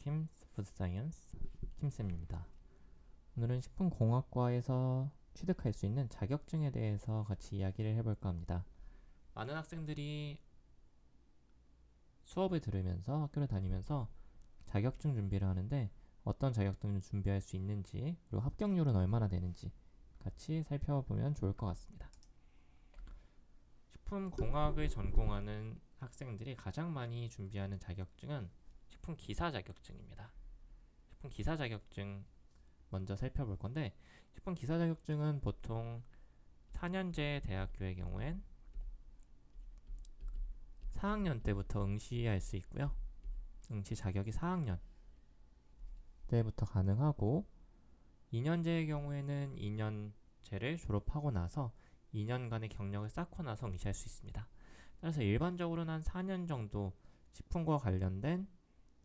킴스 푸드사이언스 김쌤입니다. 오늘은 식품공학과에서 취득할 수 있는 자격증에 대해서 같이 이야기를 해볼까 합니다. 많은 학생들이 수업을 들으면서 학교를 다니면서 자격증 준비를 하는데 어떤 자격증을 준비할 수 있는지, 그리고 합격률은 얼마나 되는지 같이 살펴보면 좋을 것 같습니다. 식품공학을 전공하는 학생들이 가장 많이 준비하는 자격증은 식품기사 자격증입니다. 식품기사 자격증 먼저 살펴볼 건데, 식품기사 자격증은 보통 4년제 대학교의 경우엔 4학년 때부터 응시할 수 있고요. 응시 자격이 4학년 때부터 가능하고, 2년제의 경우에는 2년제를 졸업하고 나서 2년간의 경력을 쌓고 나서 응시할 수 있습니다. 따라서 일반적으로는 한 4년 정도 식품과 관련된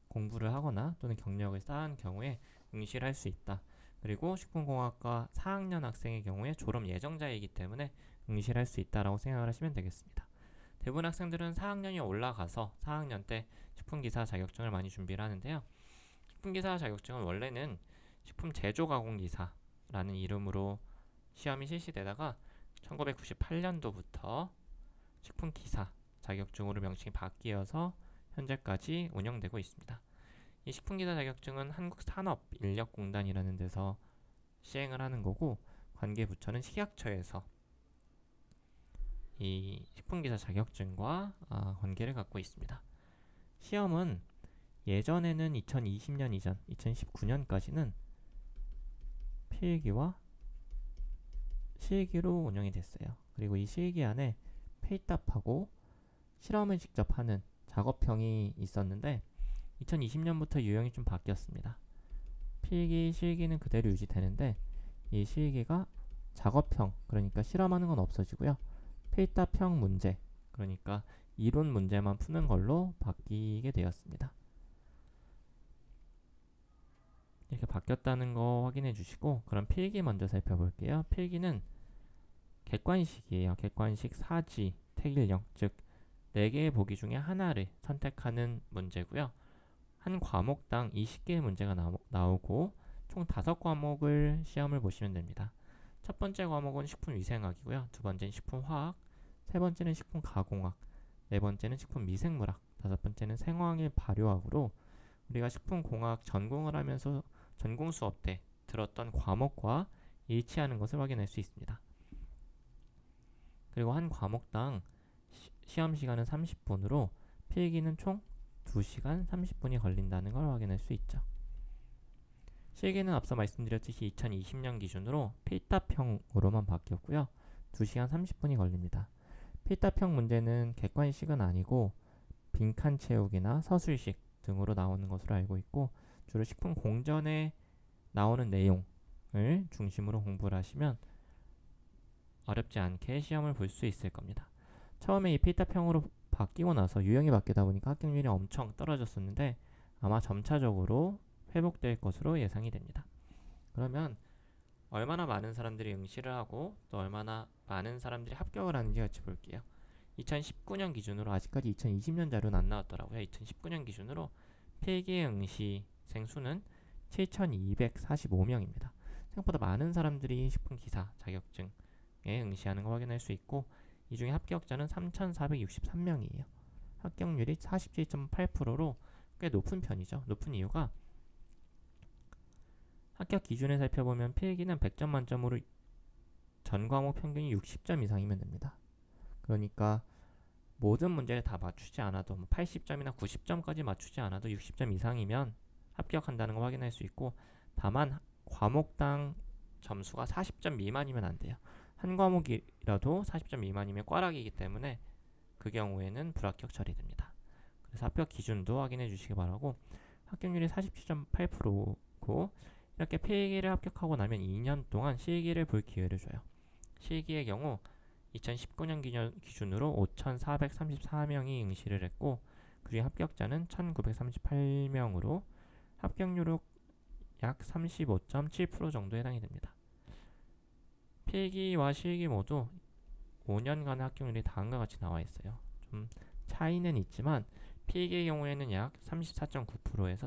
공부를 하거나 또는 경력을 쌓은 경우에 응시를 할 수 있다. 그리고 식품공학과 4학년 학생의 경우에 졸업 예정자이기 때문에 응시를 할 수 있다라고 생각을 하시면 되겠습니다. 대부분 학생들은 4학년이 올라가서 4학년 때 식품기사 자격증을 많이 준비를 하는데요. 식품기사 자격증은 원래는 식품제조가공기사라는 이름으로 시험이 실시되다가 1998년도부터 식품기사 자격증으로 명칭이 바뀌어서 현재까지 운영되고 있습니다. 이 식품기사 자격증은 한국산업인력공단이라는 데서 시행을 하는 거고, 관계부처는 식약처에서 이 식품기사 자격증과 관계를 갖고 있습니다. 시험은 예전에는 2020년 이전 2019년까지는 필기와 실기로 운영이 됐어요. 그리고 이 실기 안에 페이탑하고 실험을 직접 하는 작업형이 있었는데, 2020년부터 유형이 좀 바뀌었습니다. 필기, 실기는 그대로 유지되는데, 이 실기가 작업형, 그러니까 실험하는 건 없어지고요. 페이탑형 문제, 그러니까 이론 문제만 푸는 걸로 바뀌게 되었습니다. 이렇게 바뀌었다는 거 확인해 주시고, 그럼 필기 먼저 살펴볼게요. 필기는 객관식이에요. 객관식 사지, 택일형, 즉 4개의 보기 중에 하나를 선택하는 문제고요. 한 과목당 20개의 문제가 나오고 총 5과목을 시험을 보시면 됩니다. 첫 번째 과목은 식품위생학이고요. 두 번째는 식품화학, 세 번째는 식품가공학, 네 번째는 식품미생물학, 다섯 번째는 생화학의 발효학으로 우리가 식품공학 전공을 하면서 전공 수업 때 들었던 과목과 일치하는 것을 확인할 수 있습니다. 그리고 한 과목당 시험 시간은 30분으로 필기는 총 2시간 30분이 걸린다는 걸 확인할 수 있죠. 실기는 앞서 말씀드렸듯이 2020년 기준으로 필답형으로만 바뀌었고요. 2시간 30분이 걸립니다. 필답형 문제는 객관식은 아니고 빈칸 채우기나 서술식 등으로 나오는 것으로 알고 있고, 주로 식품 공전에 나오는 내용을 중심으로 공부를 하시면 어렵지 않게 시험을 볼 수 있을 겁니다. 처음에 이 필답형으로 바뀌고 나서 유형이 바뀌다 보니까 합격률이 엄청 떨어졌었는데 아마 점차적으로 회복될 것으로 예상이 됩니다. 그러면 얼마나 많은 사람들이 응시를 하고 또 얼마나 많은 사람들이 합격을 하는지 같이 볼게요. 2019년 기준으로, 아직까지 2020년 자료는 안 나왔더라고요. 2019년 기준으로 필기 응시생 수는 7,245명입니다. 생각보다 많은 사람들이 식품기사 자격증에 응시하는 거 확인할 수 있고, 이 중에 합격자는 3,463명이에요. 합격률이 47.8%로 꽤 높은 편이죠. 높은 이유가 합격 기준을 살펴보면 필기는 100점 만점으로 전 과목 평균이 60점 이상이면 됩니다. 그러니까 모든 문제를 다 맞추지 않아도 80점이나 90점까지 맞추지 않아도 60점 이상이면 합격한다는 걸 확인할 수 있고, 다만 과목당 점수가 40점 미만이면 안 돼요. 한 과목이라도 40점 미만이면 꽈락이기 때문에 그 경우에는 불합격 처리됩니다. 그래서 합격 기준도 확인해 주시기 바라고, 합격률이 47.8%고 이렇게 필기를 합격하고 나면 2년 동안 실기를 볼 기회를 줘요. 실기의 경우 2019년 기준으로 5,434명이 응시를 했고, 그중에 합격자는 1,938명으로 합격률은 약 35.7% 정도에 해당이 됩니다. 필기와 실기 모두 5년간의 합격률이 다음과 같이 나와 있어요. 좀 차이는 있지만 필기의 경우에는 약 34.9%에서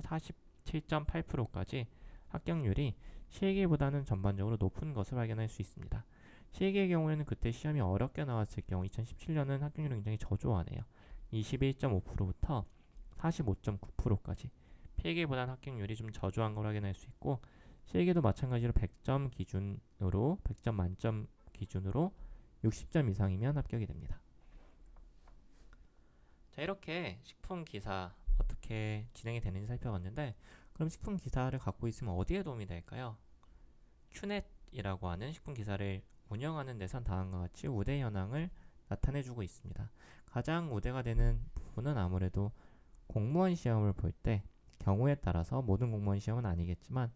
7.8%까지 합격률이 실기보다는 전반적으로 높은 것을 발견할 수 있습니다. 실기의 경우에는 그때 시험이 어렵게 나왔을 경우 2017년은 합격률이 굉장히 저조하네요. 21.5%부터 45.9%까지 필기보다는 합격률이 좀 저조한 걸 확인할 수 있고, 실기도 마찬가지로 100점 만점 기준으로 60점 이상이면 합격이 됩니다. 자, 이렇게 식품 기사 어떻게 진행이 되는지 살펴봤는데, 그럼 식품 기사를 갖고 있으면 어디에 도움이 될까요? 큐넷이라고 하는 식품 기사를 운영하는 데선 다음과 같이 우대 현황을 나타내주고 있습니다. 가장 우대가 되는 부분은 아무래도 공무원 시험을 볼 때, 경우에 따라서 모든 공무원 시험은 아니겠지만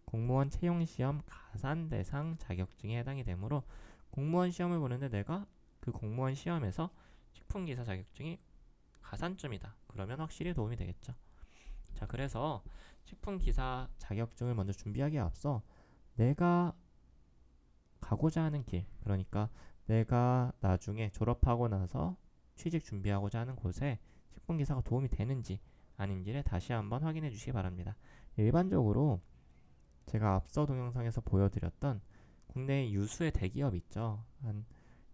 공무원 채용시험 가산 대상 자격증에 해당이 되므로, 공무원 시험을 보는데 내가 그 공무원 시험에서 식품기사 자격증이 가산점이다, 그러면 확실히 도움이 되겠죠. 자, 그래서 식품기사 자격증을 먼저 준비하기에 앞서 내가 가고자 하는 길, 그러니까 내가 나중에 졸업하고 나서 취직 준비하고자 하는 곳에 식품기사가 도움이 되는지 아닌지를 다시 한번 확인해 주시기 바랍니다. 일반적으로 제가 앞서 동영상에서 보여드렸던 국내의 유수의 대기업 있죠. 한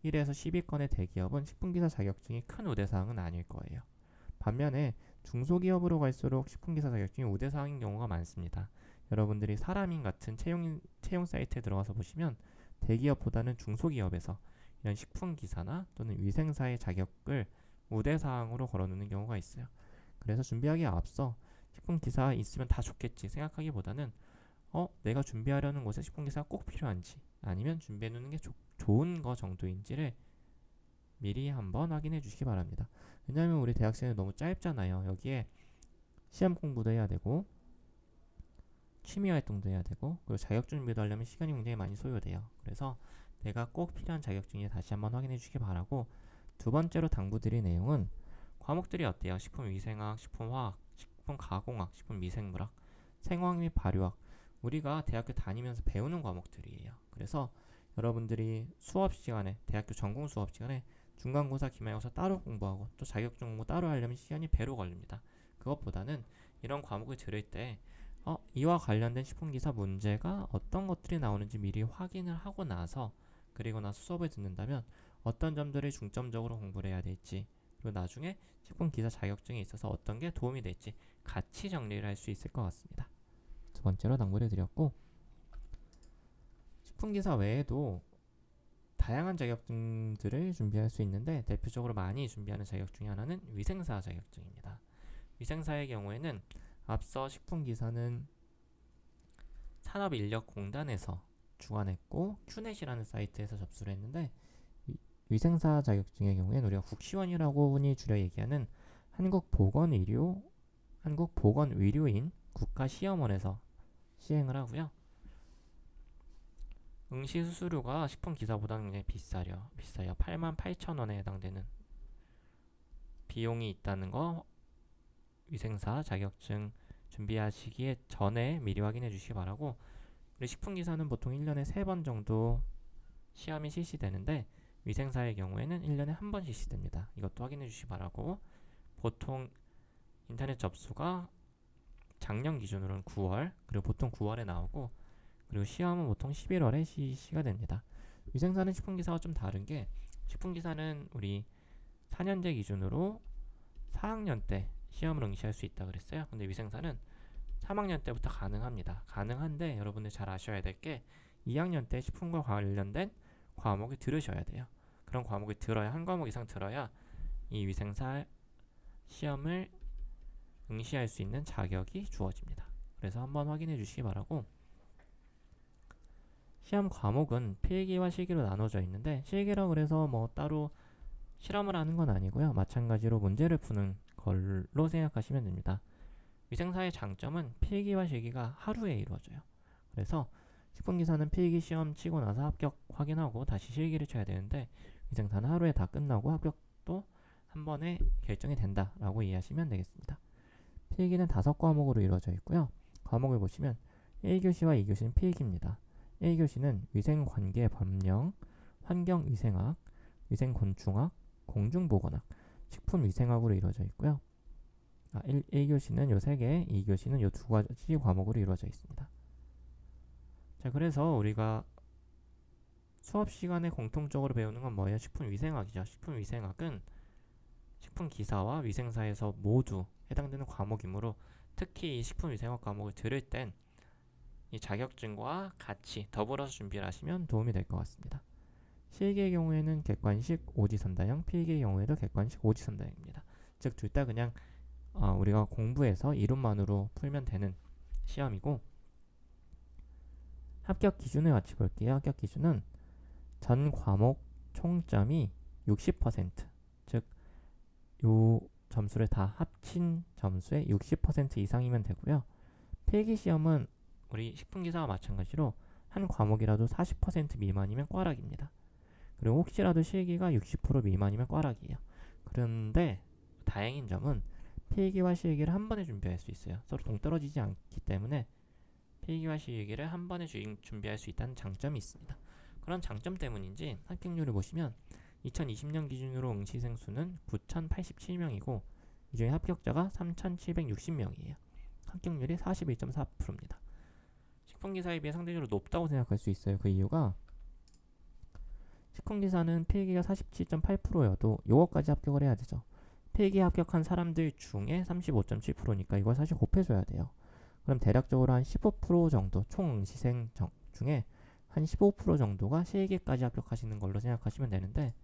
1에서 10위권의 대기업은 식품기사 자격증이 큰 우대사항은 아닐 거예요. 반면에 중소기업으로 갈수록 식품기사 자격증이 우대사항인 경우가 많습니다. 여러분들이 사람인 같은 채용 사이트에 들어가서 보시면 대기업보다는 중소기업에서 이런 식품기사나 또는 위생사의 자격을 우대사항으로 걸어놓는 경우가 있어요. 그래서 준비하기에 앞서 식품기사 있으면 다 좋겠지 생각하기보다는 내가 준비하려는 곳에 식품기사가 꼭 필요한지, 아니면 준비해놓는 게 좋은 거 정도인지를 미리 한번 확인해 주시기 바랍니다. 왜냐하면 우리 대학생은 너무 짧잖아요. 여기에 시험 공부도 해야 되고 취미활동도 해야 되고, 그리고 자격증 준비도 하려면 시간이 굉장히 많이 소요돼요. 그래서 내가 꼭 필요한 자격증이 다시 한번 확인해 주시기 바라고, 두 번째로 당부드릴 내용은 과목들이 어때요? 식품위생학, 식품화학, 식품가공학, 식품미생물학, 생화학 및 발효학, 우리가 대학교 다니면서 배우는 과목들이에요. 그래서 여러분들이 수업 시간에, 대학교 전공 수업 시간에 중간고사, 기말고사 따로 공부하고 또 자격증 공부 따로 하려면 시간이 배로 걸립니다. 그것보다는 이런 과목을 들을 때 이와 관련된 식품기사 문제가 어떤 것들이 나오는지 미리 확인을 하고 나서, 그리고 나서 수업을 듣는다면 어떤 점들을 중점적으로 공부를 해야 될지, 그리고 나중에 식품기사 자격증에 있어서 어떤 게 도움이 될지 같이 정리를 할 수 있을 것 같습니다. 두 번째로 당부를 드렸고, 식품기사 외에도 다양한 자격증들을 준비할 수 있는데 대표적으로 많이 준비하는 자격증 중에 하나는 위생사 자격증입니다. 위생사의 경우에는 앞서 식품기사는 산업인력공단에서 주관했고 큐넷이라는 사이트에서 접수를 했는데, 위생사 자격증의 경우에는 우리가 국시원이라고 흔히 줄여 얘기하는 한국보건의료인 국가시험원에서 시행을 하고요. 응시 수수료가 식품기사보다는 굉장히 비싸요. 88,000원에 해당되는 비용이 있다는 거 위생사 자격증 준비하시기 전에 미리 확인해 주시기 바라고, 우리 식품기사는 보통 1년에 3번 정도 시험이 실시되는데 위생사의 경우에는 1년에 1번 실시됩니다. 이것도 확인해 주시기 바라고, 보통 인터넷 접수가 작년 기준으로는 9월, 그리고 보통 9월에 나오고, 그리고 시험은 보통 11월에 실시가 됩니다. 위생사는 식품기사와 좀 다른 게, 식품기사는 우리 4년제 기준으로 4학년 때 시험을 응시할 수 있다 그랬어요. 근데 위생사는 3학년 때부터 가능합니다. 가능한데 여러분들 잘 아셔야 될 게 2학년 때 식품과 관련된 과목을 들으셔야 돼요. 그런 과목을 들어야, 한 과목 이상 들어야 이 위생사 시험을 응시할 수 있는 자격이 주어집니다. 그래서 한번 확인해 주시기 바라고, 시험 과목은 필기와 실기로 나눠져 있는데, 실기라고 그래서 뭐 따로 실험을 하는 건 아니고요. 마찬가지로 문제를 푸는 걸로 생각하시면 됩니다. 위생사의 장점은 필기와 실기가 하루에 이루어져요. 그래서 식품기사는 필기 시험 치고 나서 합격 확인하고 다시 실기를 쳐야 되는데, 위생사는 하루에 다 끝나고 합격도 한 번에 결정이 된다라고 이해하시면 되겠습니다. 필기는 5과목으로 이루어져 있고요. 과목을 보시면 1교시와 2교시는 필기입니다. 1교시는 위생관계법령, 환경위생학, 위생곤충학, 공중보건학, 식품위생학으로 이루어져 있고요. 1교시는 요 3개, 2교시는 요 2가지 과목으로 이루어져 있습니다. 자, 그래서 우리가 수업 시간에 공통적으로 배우는 건 뭐예요? 식품위생학이죠. 식품위생학은 식품기사와 위생사에서 모두 해당되는 과목이므로 특히 이 식품위생학 과목을 들을 땐 이 자격증과 같이 더불어서 준비를 하시면 도움이 될 것 같습니다. 실기의 경우에는 객관식 오지선다형, 필기의 경우에도 객관식 오지선다형입니다. 즉 둘 다 그냥 우리가 공부해서 이론만으로 풀면 되는 시험이고, 합격 기준을 같이 볼게요. 합격 기준은 전 과목 총점이 60%, 즉 요 점수를 다 합친 점수의 60% 이상이면 되고요. 필기 시험은 우리 식품기사와 마찬가지로 한 과목이라도 40% 미만이면 꽈락입니다. 그리고 혹시라도 실기가 60% 미만이면 꽈락이에요. 그런데 다행인 점은 필기와 실기를 한 번에 준비할 수 있어요. 서로 동떨어지지 않기 때문에 필기와 실기를 한 번에 준비할 수 있다는 장점이 있습니다. 그런 장점 때문인지 합격률을 보시면 2020년 기준으로 응시생 수는 9,087명이고 이 중에 합격자가 3,760명이에요. 합격률이 41.4%입니다. 식품기사에 비해 상대적으로 높다고 생각할 수 있어요. 그 이유가 식품기사는 필기가 47.8%여도 요거까지 합격을 해야 되죠. 필기 합격한 사람들 중에 35.7%니까 이걸 사실 곱해줘야 돼요. 그럼 대략적으로 한 15% 정도 총 응시생 중에 한 15% 정도가 실기까지 합격하시는 걸로 생각하시면 되는데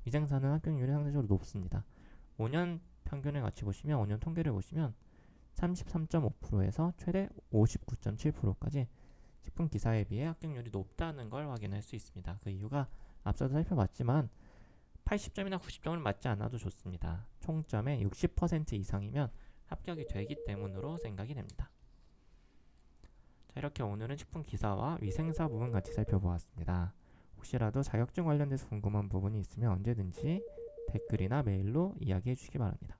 위생사는 합격률이 상대적으로 높습니다. 5년 평균을 같이 보시면 5년 통계를 보시면 33.5%에서 최대 59.7%까지 식품기사에 비해 합격률이 높다는 걸 확인할 수 있습니다. 그 이유가 앞서도 살펴봤지만 80점이나 90점을 맞지 않아도 좋습니다. 총점의 60% 이상이면 합격이 되기 때문으로 생각이 됩니다. 자, 이렇게 오늘은 식품기사와 위생사 부분 같이 살펴보았습니다. 혹시라도 자격증 관련돼서 궁금한 부분이 있으면 언제든지 댓글이나 메일로 이야기해 주시기 바랍니다.